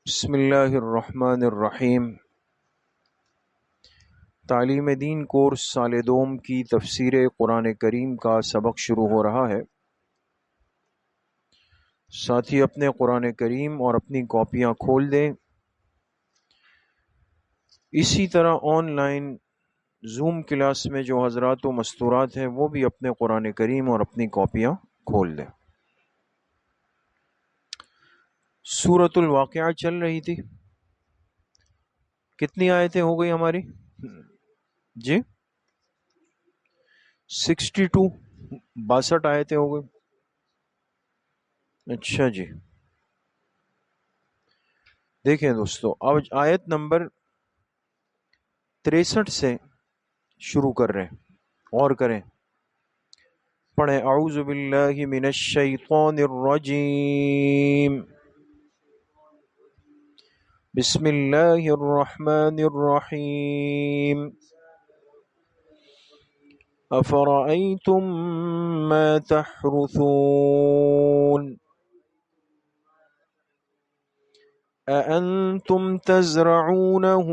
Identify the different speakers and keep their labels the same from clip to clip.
Speaker 1: بسم اللہ الرحمن الرحیم۔ تعلیم دین کورس سال دوم کی تفسیر قرآن کریم کا سبق شروع ہو رہا ہے۔ ساتھی اپنے قرآن کریم اور اپنی کاپیاں کھول دیں۔ اسی طرح آن لائن زوم کلاس میں جو حضرات و مستورات ہیں وہ بھی اپنے قرآن کریم اور اپنی کاپیاں کھول دیں۔ سورۃ الواقعہ چل رہی تھی، کتنی آیتیں ہو گئی ہماری؟ جی 62 62 آیتیں ہو گئی۔ اچھا جی، دیکھیں دوستو، اب آیت نمبر 63 سے شروع کر رہے ہیں، اور کریں، پڑھیں اعوذ باللہ من الشیطان الرجیم، بسم اللہ الرحمن الرحیم، افرأیتم ما تحرثون اَأَنْتُمْ تَزْرَعُونَهُ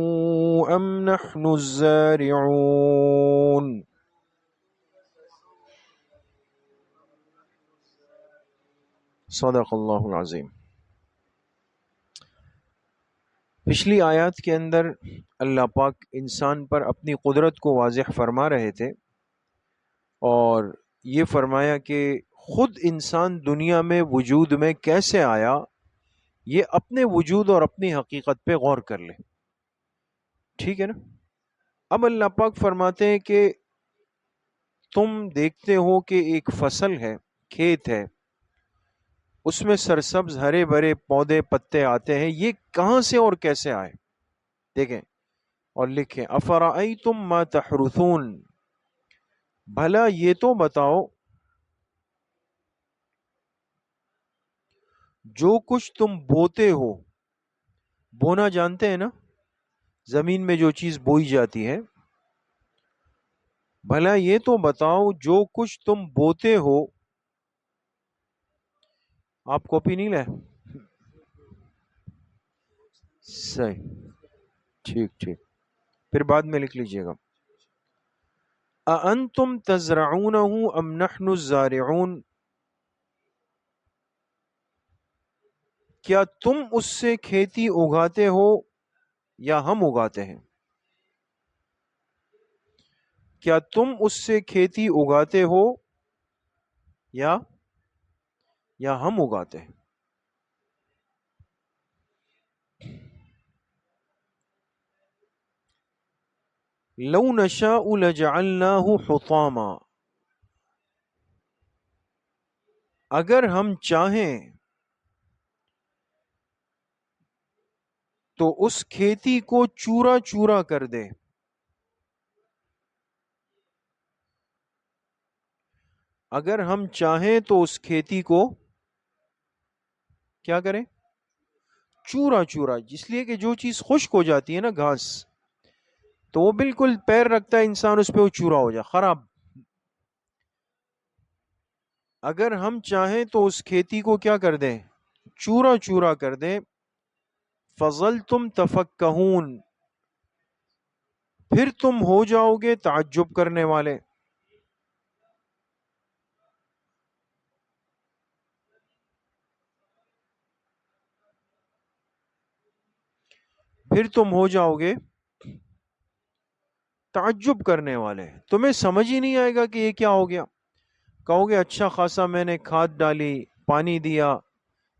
Speaker 1: أَمْ نَحْنُ الزَّارِعُونَ۔ صدق اللہ العظیم۔ پچھلی آیات کے اندر اللہ پاک انسان پر اپنی قدرت کو واضح فرما رہے تھے، اور یہ فرمایا کہ خود انسان دنیا میں وجود میں کیسے آیا، یہ اپنے وجود اور اپنی حقیقت پہ غور کر لے، ٹھیک ہے نا؟ اب اللہ پاک فرماتے ہیں کہ تم دیکھتے ہو کہ ایک فصل ہے، کھیت ہے، اس میں سرسبز ہرے بھرے پودے پتے آتے ہیں، یہ کہاں سے اور کیسے آئے؟ دیکھیں اور لکھیں، افرأیتم ما تحرثون، بھلا یہ تو بتاؤ جو کچھ تم بوتے ہو، بونا جانتے ہیں نا، زمین میں جو چیز بوئی جاتی ہے، بھلا یہ تو بتاؤ جو کچھ تم بوتے ہو، آپ کاپی نہیں لائے؟ صحیح، ٹھیک ٹھیک، پھر بعد میں لکھ لیجئے گا۔ اَأَنْتُمْ تَزْرَعُونَهُ أَمْ نَحْنُ الزَّارِعُونَ، کیا تم اس سے کھیتی اگاتے ہو یا ہم اگاتے ہیں؟ کیا تم اس سے کھیتی اگاتے ہو یا ہم اگاتے ہیں؟ لَوْ نَشَاءُ لَجَعَلْنَاهُ حُطَامًا، اگر ہم چاہیں تو اس کھیتی کو چورا چورا کر دے۔ اگر ہم چاہیں تو اس کھیتی کو کیا کریں؟ چورا چورا، اس لیے کہ جو چیز خشک ہو جاتی ہے نا، گھاس، تو وہ بالکل پیر رکھتا ہے انسان اس پہ، وہ چورا ہو جائے، خراب۔ اگر ہم چاہیں تو اس کھیتی کو کیا کر دیں؟ چورا چورا کر دیں۔ فَظَلْتُمْ تَفَكَّهُونَ، پھر تم ہو جاؤ گے تعجب کرنے والے۔ پھر تم ہو جاؤ گے تعجب کرنے والے، تمہیں سمجھ ہی نہیں آئے گا کہ یہ کیا ہو گیا۔ کہو گے اچھا خاصا میں نے کھاد ڈالی، پانی دیا،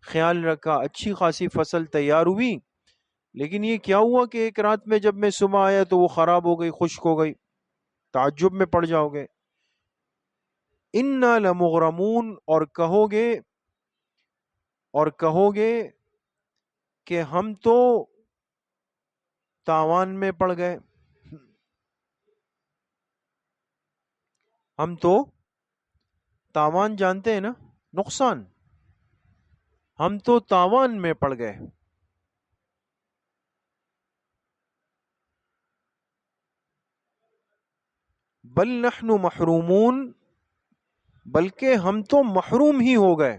Speaker 1: خیال رکھا، اچھی خاصی فصل تیار ہوئی، لیکن یہ کیا ہوا کہ ایک رات میں جب میں صبح آیا تو وہ خراب ہو گئی، خشک ہو گئی، تعجب میں پڑ جاؤ گے۔ اِنَّا لَمُغْرَمُونَ، اور کہو گے کہ ہم تو تاوان میں پڑ گئے، ہم تو تاوان جانتے ہیں نا، نقصان، ہم تو تاوان میں پڑ گئے۔ بل نحن محرومون، بلکہ ہم تو محروم ہی ہو گئے۔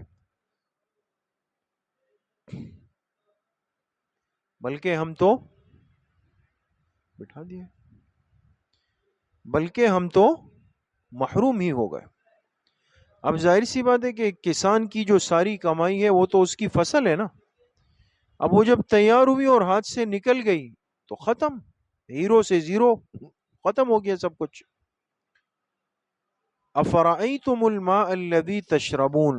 Speaker 1: بلکہ ہم تو بٹھا دیے، بلکہ ہم تو محروم ہی ہو گئے۔ اب ظاہر سی بات ہے کہ کسان کی جو ساری کمائی ہے وہ تو اس کی فصل ہے نا، اب وہ جب تیار ہوئی اور ہاتھ سے نکل گئی تو ختم، ہیرو سے زیرو، ختم ہو گیا سب کچھ۔ افرأیتم الماء الذی تشربون،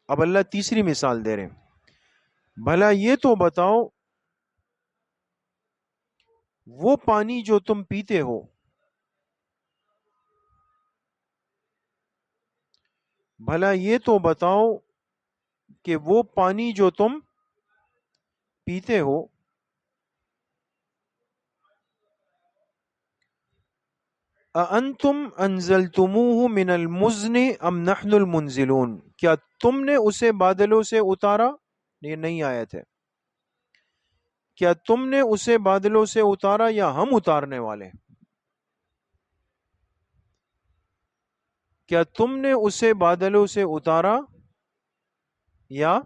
Speaker 1: اب اللہ تیسری مثال دے رہے ہیں، بھلا یہ تو بتاؤ وہ پانی جو تم پیتے ہو، بھلا یہ تو بتاؤ کہ وہ پانی جو تم پیتے ہو، اَأَنتُمْ أَنزَلْتُمُوهُ مِنَ الْمُزْنِ أَمْ نَحْنُ الْمُنزِلُونَ، کیا تم نے اسے بادلوں سے اتارا؟ یہ نہیں آیت ہے، کیا تم نے اسے بادلوں سے اتارا یا ہم اتارنے والے؟ کیا تم نے اسے بادلوں سے اتارا یا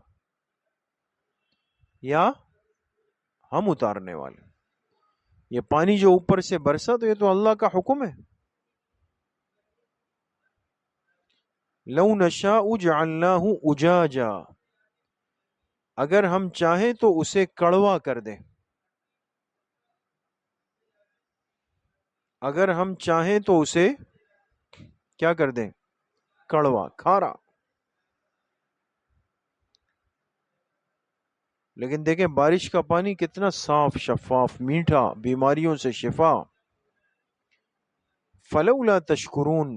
Speaker 1: ہم اتارنے والے؟ یہ پانی جو اوپر سے برسا تو یہ تو اللہ کا حکم ہے۔ لو نشاء جعلناہ اجاجا، اگر ہم چاہیں تو اسے کڑوا کر دیں، اگر ہم چاہیں تو اسے کیا کر دیں؟ کڑوا، کھارا۔ لیکن دیکھیں بارش کا پانی کتنا صاف، شفاف، میٹھا، بیماریوں سے شفا۔ فلولا تشکرون،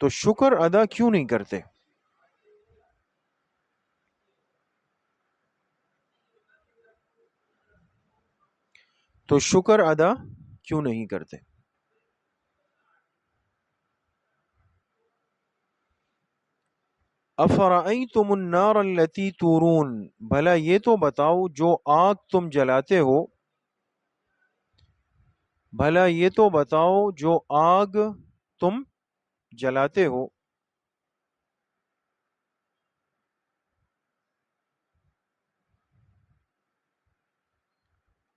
Speaker 1: تو شکر ادا کیوں نہیں کرتے؟ تو شکر ادا کیوں نہیں کرتے؟ افرأیتم النار التي تورون، بھلا یہ تو بتاؤ جو آگ تم جلاتے ہو، بھلا یہ تو بتاؤ جو آگ تم جلاتے ہو،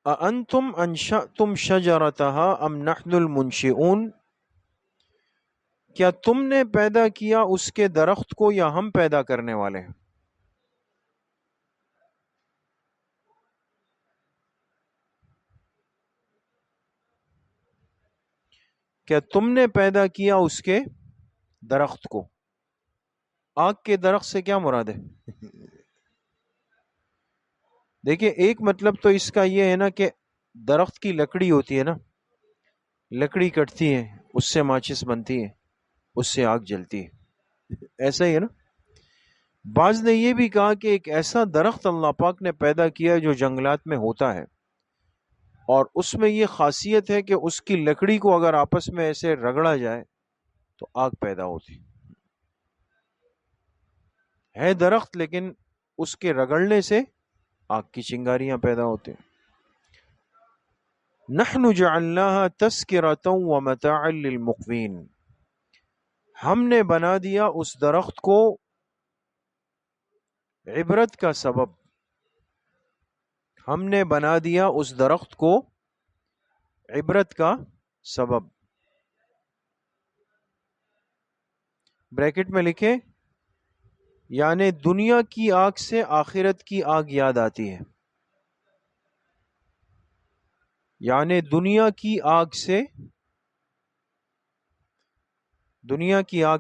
Speaker 1: اَأَنتُمْ أَنشَأْتُمْ شَجَرَتَهَا أَمْ نَحْنُ الْمُنشِئُونَ، کیا تم نے پیدا کیا اس کے درخت کو یا ہم پیدا کرنے والے ہیں؟ کیا تم نے پیدا کیا اس کے درخت کو؟ آگ کے درخت سے کیا مراد ہے؟ دیکھیں ایک مطلب تو اس کا یہ ہے نا کہ درخت کی لکڑی ہوتی ہے نا، لکڑی کٹتی ہے اس سے ماچس بنتی ہے، اس سے آگ جلتی ہے، ایسا ہی ہے نا۔ بعض نے یہ بھی کہا کہ ایک ایسا درخت اللہ پاک نے پیدا کیا جو جنگلات میں ہوتا ہے، اور اس میں یہ خاصیت ہے کہ اس کی لکڑی کو اگر آپس میں ایسے رگڑا جائے تو آگ پیدا ہوتی ہے درخت، لیکن اس کے رگڑنے سے آگ کی چنگاریاں پیدا ہوتی ہیں۔ نحن جعلناها تذکرۃ ومتاعا للمقوین، ہم نے بنا دیا اس درخت کو عبرت کا سبب، ہم نے بنا دیا اس درخت کو عبرت کا سبب۔ بریکٹ میں لکھیں یعنی دنیا کی آگ سے آخرت کی آگ یاد آتی ہے، یعنی دنیا کی آگ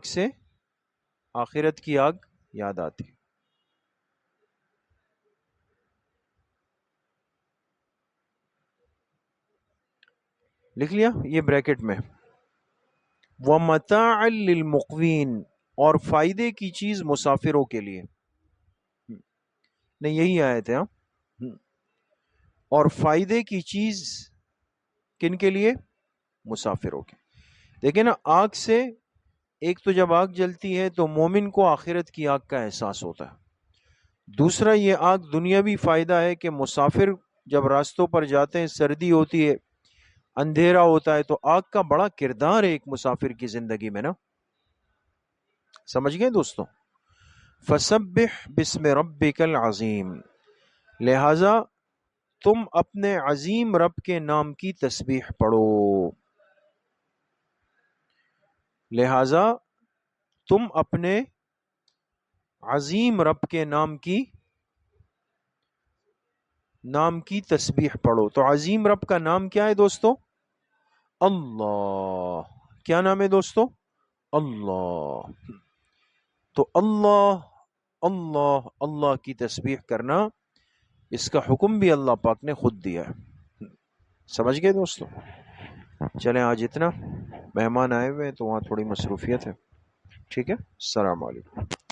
Speaker 1: سے آخرت کی آگ یاد آتی ہے۔ لکھ لیا یہ بریکٹ میں، وَمَتَاعًا لِلْمُقْوِينَ، اور فائدے کی چیز مسافروں کے لیے، نہیں یہی آیت ہے ہاں، اور فائدے کی چیز کن کے لیے؟ مسافروں کے۔ دیکھیں نا آگ سے، ایک تو جب آگ جلتی ہے تو مومن کو آخرت کی آگ کا احساس ہوتا ہے، دوسرا یہ آگ دنیاوی فائدہ ہے کہ مسافر جب راستوں پر جاتے ہیں، سردی ہوتی ہے، اندھیرا ہوتا ہے، تو آگ کا بڑا کردار ہے ایک مسافر کی زندگی میں نا، سمجھ گئے دوستوں؟ فَسَبِّحْ بِاسْمِ رَبِّكَ الْعَظِيمِ، لہٰذا تم اپنے عظیم رب کے نام کی تسبیح پڑھو، لہذا تم اپنے عظیم رب کے نام کی تسبیح پڑھو۔ تو عظیم رب کا نام کیا ہے دوستو؟ اللہ۔ کیا نام ہے دوستو؟ اللہ۔ تو اللہ اللہ اللہ کی تسبیح کرنا، اس کا حکم بھی اللہ پاک نے خود دیا ہے۔ سمجھ گئے دوستو؟ چلیں آج اتنا، مہمان آئے ہوئے ہیں تو وہاں تھوڑی مصروفیت ہے۔ ٹھیک ہے، السلام علیکم۔